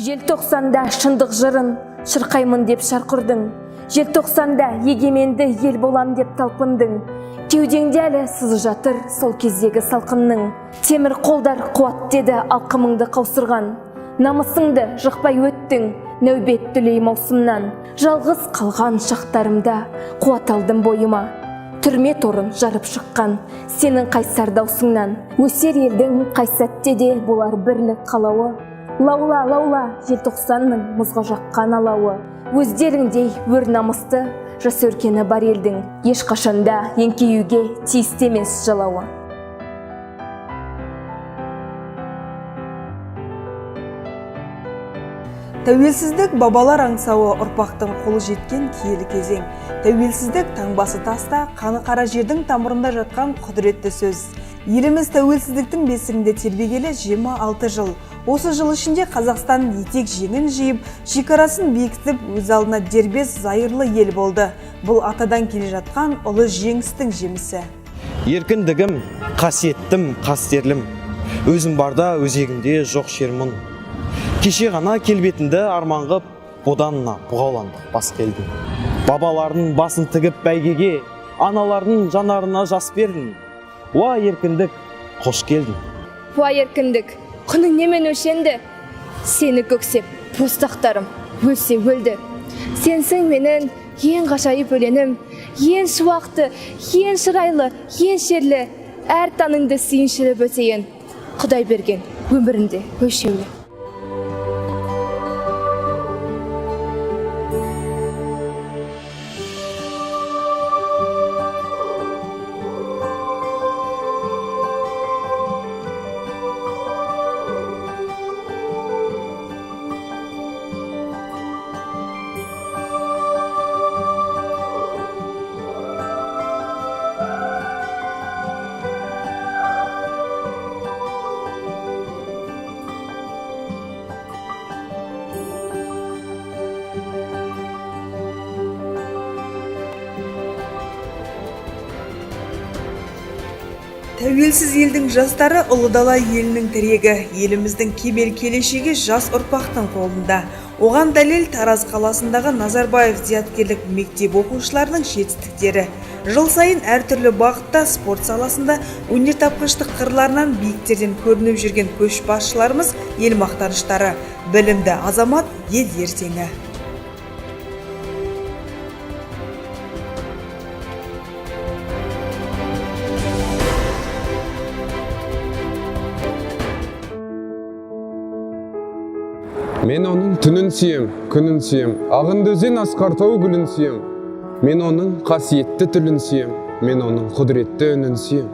Желтоқсанда шындық жырын шырқаймын деп шарқырдың. Желтоқсанда егеменді ел болам деп талпындың. Кеудеңде әлі сызы жатыр сол кездегі салқынның. Темір қолдар қуат деді алқымыңды қаусырған. Намысыңды жықпай өттің нәубет дүлей маусымнан. Жалғыз қалған шақтарымда қуат алдым бойыма. Түрме торын жарып шыққан сенің қайсар даусыңнан. Өсер елдің қай сәтте де болар бірлік қалауы. Лаула, лаула, желтоқсанның мұзға жаққан алауы. Өздеріңдей өр намысты жас өркені бар елдің. Ешқашанда еңкеюге тиісті емес жалауы. Тәуелсіздік бабалар аңсауы, ұрпақтың қолы жеткен киелі кезең. Тәуелсіздік таңбасы таста, қаны қара жердің тамырында жатқан құдіретті сөз. Еліміз тәуелсіздіктің бесігінде тербегелі 26 жыл. Осы жыл ішінде Қазақстан етек жеңін жиып, шекарасын бекітіп, өз алдына дербес зайырлы ел болды. Бұл атадан келе жатқан ұлы жеңістің жемісі. Еркіндігім, қасиеттім, қастерлім. Өзім барда өзегімде жоқ шермін. Кеше ғана келбетінді арманғып, бұданына бұғауландық бас келдің. Бабалардың басын тігіп бәйгеге, аналардың жанарына жас бердің. Уа еркіндік, қош келдің. Уа еркіндік, құның немен өлшенді? Сені көксеп, постақтарым өлсе өлді. Сенсің менің ең ғажайып өлеңім, ең шуақты, ең шырайлы, ең шерлі, әр таңыңды сүйіншіліп өтейін. Құдай берген өмірінде өлшеулі. Тәуелсіз елдің жастары ұлы дала елінің тірегі, еліміздің кемел келешегі жас ұрпақтың қолында. Оған дәлел Тараз қаласындағы Назарбаев зияткерлік мектеп оқушыларының жетістіктері. Жыл сайын әртүрлі бағытта спорт саласында өнертапқыштық қырларынан биіктерден көрініп жүрген көшбасшыларымыз ел мақтаныштары. Білімді азамат ел ертеңі. Мен оның түнін сүйем, күнін сүйем, ағынды өзен асқар тау гүлін сүйем. Мен оның қасиетті тілін сүйем, мен оның құдіретті үнін сүйем.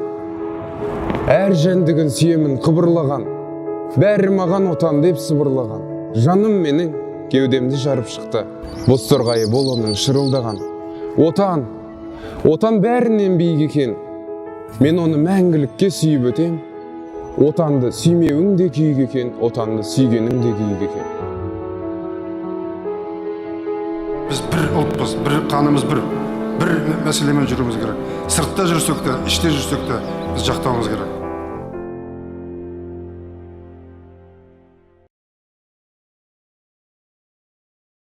Әр жәндігін сүйемін қыбырлаған, бәрі маған отан деп сыбырлаған. Жаным менің кеудемді жарып шықты, боз торғайы бол оның шырылдаған. Отан бәрінен биік екен, мен оны мәңгілікке сүйіп өтем. Отанды сүймеуің де күйік екен, отанды сүйгенің де күйік екен. Біз бір ұлтпыз, бір қанымыз бір мәселемен жүруіміз керек. Сыртта жүрсек те, іште жүрсек те біз жақтауымыз керек.